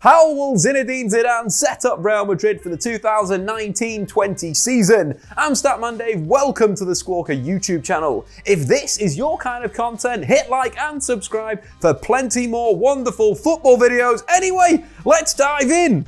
How will Zinedine Zidane set up Real Madrid for the 2019-20 season? I'm Statman Dave, welcome to the Squawka YouTube channel. If this is your kind of content, hit like and subscribe for plenty more wonderful football videos. Anyway, let's dive in.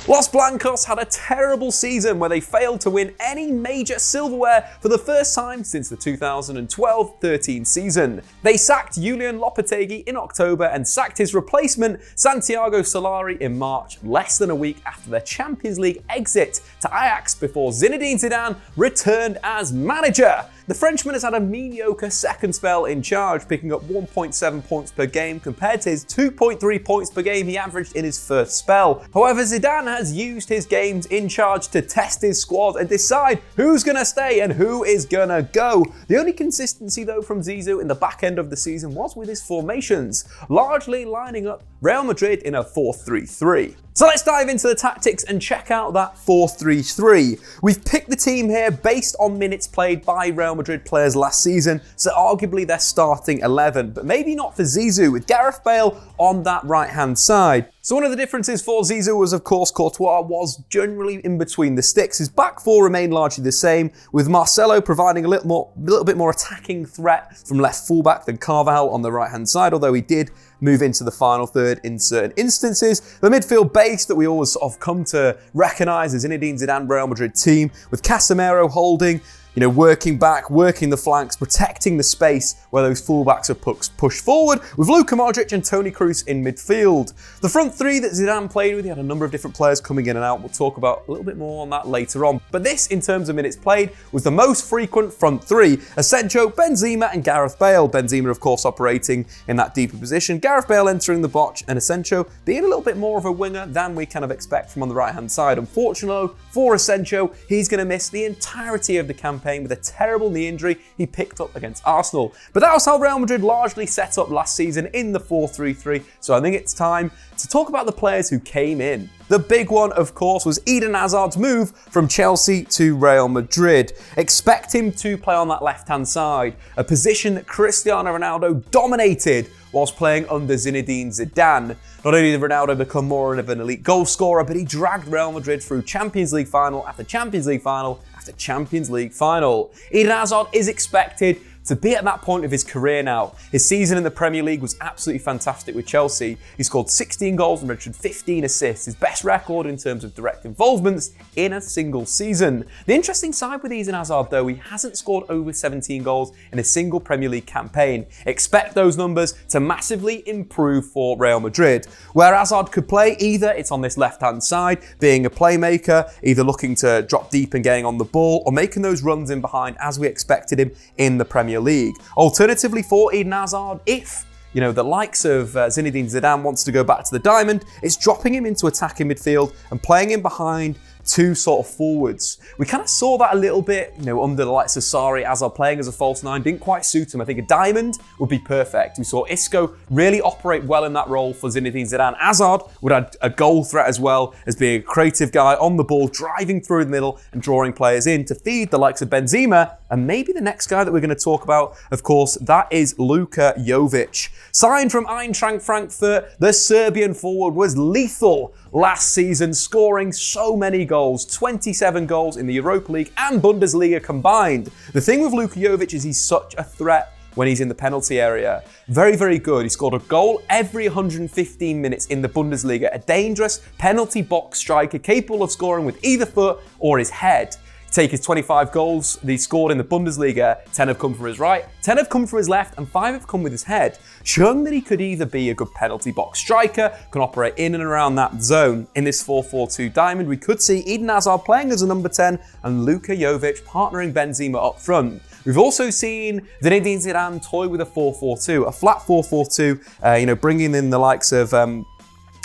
Los Blancos had a terrible season where they failed to win any major silverware for the first time since the 2012-13 season. They sacked Julian Lopetegui in October and sacked his replacement Santiago Solari in March, less than a week after their Champions League exit to Ajax before Zinedine Zidane returned as manager. The Frenchman has had a mediocre second spell in charge, picking up 1.7 points per game compared to his 2.3 points per game he averaged in his first spell. However, Zidane has used his games in charge to test his squad and decide who's going to stay and who is going to go. The only consistency though from Zizou in the back end of the season was with his formations, largely lining up Real Madrid in a 4-3-3. So let's dive into the tactics and check out that 4-3-3. We've picked the team here based on minutes played by Real Madrid players last season, so arguably they're starting 11, but maybe not for Zizou, with Gareth Bale on that right-hand side. So one of the differences for Zizou was, of course, Courtois was generally in between the sticks. His back four remained largely the same, with Marcelo providing a little bit more attacking threat from left fullback than Carvajal on the right-hand side, although he did move into the final third in certain instances. The midfield base that we always sort of come to recognise as Zinedine Zidane Real Madrid team, with Casemiro holding, working back, working the flanks, protecting the space where those fullbacks are pushed forward, with Luka Modric and Toni Kroos in midfield. The front three that Zidane played with, he had a number of different players coming in and out. We'll talk about a little bit more on that later on. But this, in terms of minutes played, was the most frequent front three: Asensio, Benzema and Gareth Bale. Benzema, of course, operating in that deeper position, Gareth Bale entering the box, and Asensio being a little bit more of a winger than we kind of expect from on the right-hand side. Unfortunately for Asensio, he's going to miss the entirety of the campaign with a terrible knee injury he picked up against Arsenal. But that was how Real Madrid largely set up last season in the 4-3-3, so I think it's time to talk about the players who came in. The big one, of course, was Eden Hazard's move from Chelsea to Real Madrid. Expect him to play on that left-hand side, a position that Cristiano Ronaldo dominated whilst playing under Zinedine Zidane. Not only did Ronaldo become more of an elite goal scorer, but he dragged Real Madrid through Champions League final after Champions League final after Champions League final. Eden Hazard is expected to be at that point of his career now. His season in the Premier League was absolutely fantastic with Chelsea. He scored 16 goals and registered 15 assists, his best record in terms of direct involvements in a single season. The interesting side with Eden Hazard though, he hasn't scored over 17 goals in a single Premier League campaign. Expect those numbers to massively improve for Real Madrid. Where Hazard could play, either it's on this left-hand side, being a playmaker, either looking to drop deep and getting on the ball, or making those runs in behind as we expected him in the Premier League. Alternatively for Eden Hazard, if the likes of Zinedine Zidane wants to go back to the diamond, it's dropping him into attacking midfield and playing him behind two sort of forwards. We kind of saw that a little bit, under the likes of Sarri. Hazard playing as a false nine didn't quite suit him. I think a diamond would be perfect. We saw Isco really operate well in that role for Zinedine Zidane. Hazard would add a goal threat as well as being a creative guy on the ball, driving through the middle and drawing players in to feed the likes of Benzema. And maybe the next guy that we're going to talk about, of course, that is Luka Jovic. Signed from Eintracht Frankfurt, the Serbian forward was lethal last season, scoring so many goals, 27 goals in the Europa League and Bundesliga combined. The thing with Luka Jovic is he's such a threat when he's in the penalty area. Very, very good. He scored a goal every 115 minutes in the Bundesliga, a dangerous penalty box striker capable of scoring with either foot or his head. Take his 25 goals that he scored in the Bundesliga, 10 have come from his right, 10 have come from his left, and 5 have come with his head, showing that he could either be a good penalty box striker, can operate in and around that zone. In this 4-4-2 diamond, we could see Eden Hazard playing as a number 10 and Luka Jovic partnering Benzema up front. We've also seen Zinedine Zidane toy with a 4-4-2, a flat 4-4-2, bringing in the likes of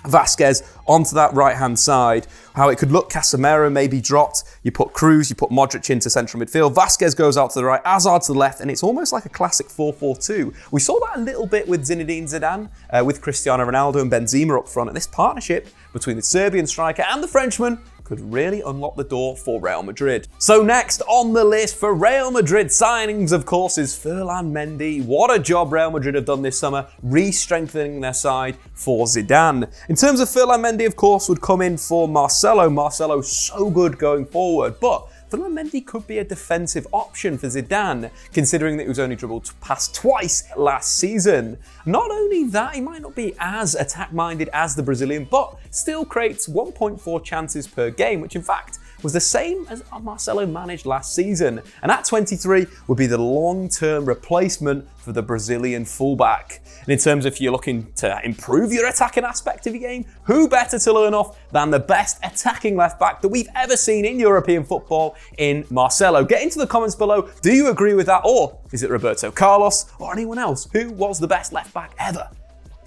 Vasquez onto that right-hand side. How it could look, Casemiro maybe dropped, you put Kroos, you put Modric into central midfield, Vasquez goes out to the right, Hazard to the left, and it's almost like a classic 4-4-2. We saw that a little bit with Zinedine Zidane, with Cristiano Ronaldo and Benzema up front, and this partnership between the Serbian striker and the Frenchman could really unlock the door for Real Madrid. So next on the list for Real Madrid signings, of course, is Ferland Mendy. What a job Real Madrid have done this summer, re-strengthening their side for Zidane. In terms of Ferland Mendy, of course, would come in for Marcelo. Marcelo's so good going forward, but Ferland Mendy could be a defensive option for Zidane, considering that he was only dribbled past twice last season. Not only that, he might not be as attack-minded as the Brazilian, but still creates 1.4 chances per game, which in fact was the same as Marcelo managed last season. And at 23 would be the long-term replacement for the Brazilian fullback. And in terms of if you're looking to improve your attacking aspect of your game, who better to learn off than the best attacking left-back that we've ever seen in European football in Marcelo? Get into the comments below, do you agree with that, or is it Roberto Carlos or anyone else? Who was the best left-back ever?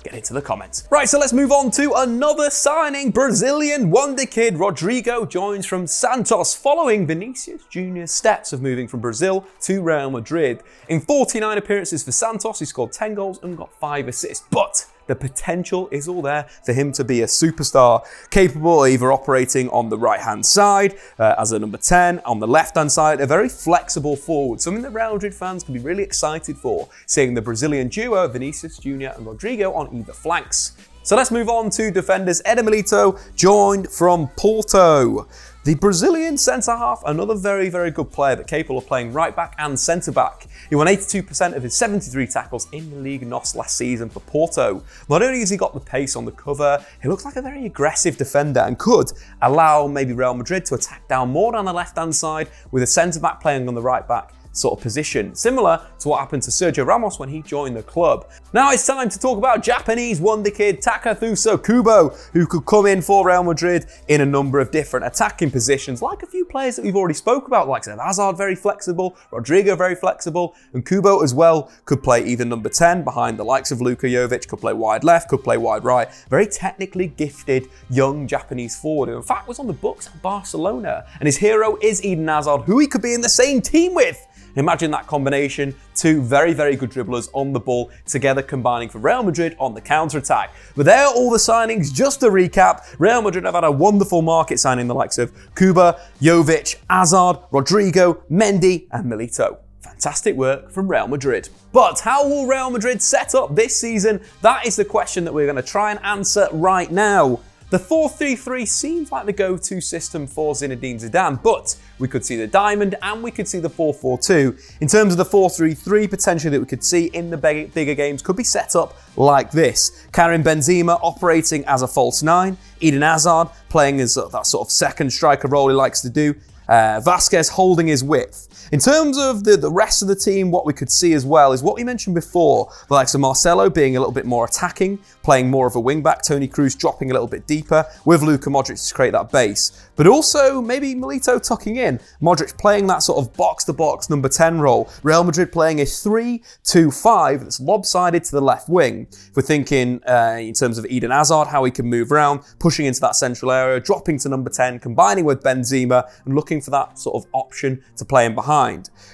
Get into the comments. Right, so let's move on to another signing. Brazilian wonder kid Rodrygo joins from Santos following Vinicius Jr.'s steps of moving from Brazil to Real Madrid. In 49 appearances for Santos, he scored 10 goals and got 5 assists, but the potential is all there for him to be a superstar, capable of either operating on the right-hand side as a number 10, on the left-hand side, a very flexible forward, something that Real Madrid fans can be really excited for, seeing the Brazilian duo, Vinicius Jr. and Rodrygo, on either flanks. So let's move on to defenders. Eder Militao joined from Porto. The Brazilian centre-half, another very, very good player, but capable of playing right-back and centre-back. He won 82% of his 73 tackles in the Liga NOS last season for Porto. Not only has he got the pace on the cover, he looks like a very aggressive defender and could allow maybe Real Madrid to attack down more down the left-hand side with a centre-back playing on the right-back sort of position, similar to what happened to Sergio Ramos when he joined the club. Now it's time to talk about Japanese wonder kid Takefusa Kubo, who could come in for Real Madrid in a number of different attacking positions, like a few players that we've already spoke about, like Hazard very flexible, Rodrygo very flexible, and Kubo as well could play either number 10 behind the likes of Luka Jovic, could play wide left, could play wide right. Very technically gifted young Japanese forward, who in fact was on the books at Barcelona, and his hero is Eden Hazard, who he could be in the same team with. Imagine that combination, two very, very good dribblers on the ball together combining for Real Madrid on the counter-attack. But there are all the signings. Just to recap, Real Madrid have had a wonderful market signing the likes of Kubo, Jovic, Hazard, Rodrygo, Mendy and Militao. Fantastic work from Real Madrid. But how will Real Madrid set up this season? That is the question that we're going to try and answer right now. The 4-3-3 seems like the go-to system for Zinedine Zidane, but we could see the diamond and we could see the 4-4-2. In terms of the 4-3-3, potentially that we could see in the bigger games could be set up like this. Karim Benzema operating as a false 9, Eden Hazard playing as that sort of second striker role he likes to do, Vasquez holding his width. In terms of the rest of the team, what we could see as well is what we mentioned before, the likes of Marcelo being a little bit more attacking, playing more of a wing-back, Toni Kroos dropping a little bit deeper, with Luka Modric to create that base. But also maybe Militao tucking in, Modric playing that sort of box-to-box number 10 role, Real Madrid playing a 3-2-5 that's lopsided to the left wing. If we're thinking in terms of Eden Hazard, how he can move around, pushing into that central area, dropping to number 10, combining with Benzema, and looking for that sort of option to play in behind.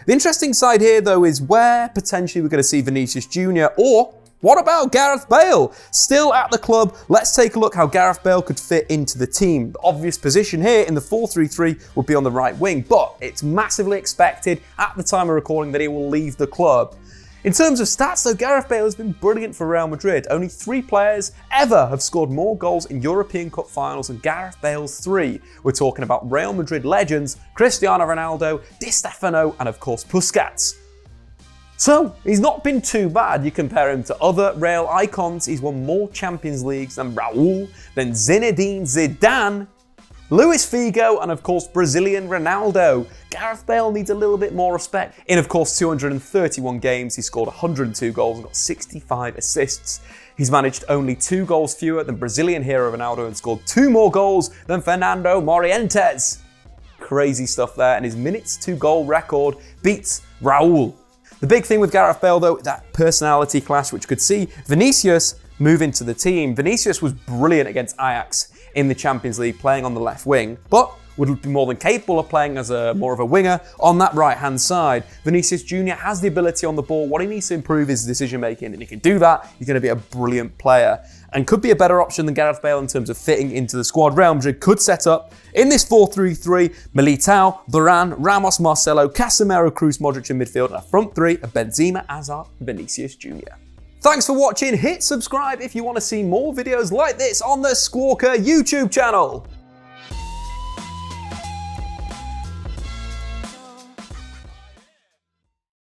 The interesting side here, though, is where potentially we're going to see Vinicius Jr. or what about Gareth Bale? Still at the club, let's take a look how Gareth Bale could fit into the team. The obvious position here in the 4-3-3 would be on the right wing, but it's massively expected at the time of recording that he will leave the club. In terms of stats, though, Gareth Bale has been brilliant for Real Madrid. Only 3 players ever have scored more goals in European Cup finals than Gareth Bale's 3. We're talking about Real Madrid legends Cristiano Ronaldo, Di Stefano, and of course Busquets. So, he's not been too bad. You compare him to other Real icons, he's won more Champions Leagues than Raul, than Zinedine Zidane, Luis Figo, and of course Brazilian Ronaldo. Gareth Bale needs a little bit more respect. In of course 231 games, he scored 102 goals and got 65 assists. He's managed only 2 goals fewer than Brazilian hero Ronaldo and scored 2 more goals than Fernando Morientes. Crazy stuff there, and his minutes to goal record beats Raul. The big thing with Gareth Bale though, that personality clash, which could see Vinicius move into the team. Vinicius was brilliant against Ajax in the Champions League, playing on the left wing, but would be more than capable of playing as more of a winger on that right-hand side. Vinicius Jr. has the ability on the ball. What he needs to improve is decision-making, and he can do that. He's going to be a brilliant player. and could be a better option than Gareth Bale in terms of fitting into the squad. Real Madrid could set up in this 4-3-3, Militao, Varane, Ramos, Marcelo, Casemiro, Kroos, Modric in midfield, and a front three of Benzema, Hazard, Vinicius Jr. Thanks for watching. Hit subscribe if you want to see more videos like this on the Squawka YouTube channel.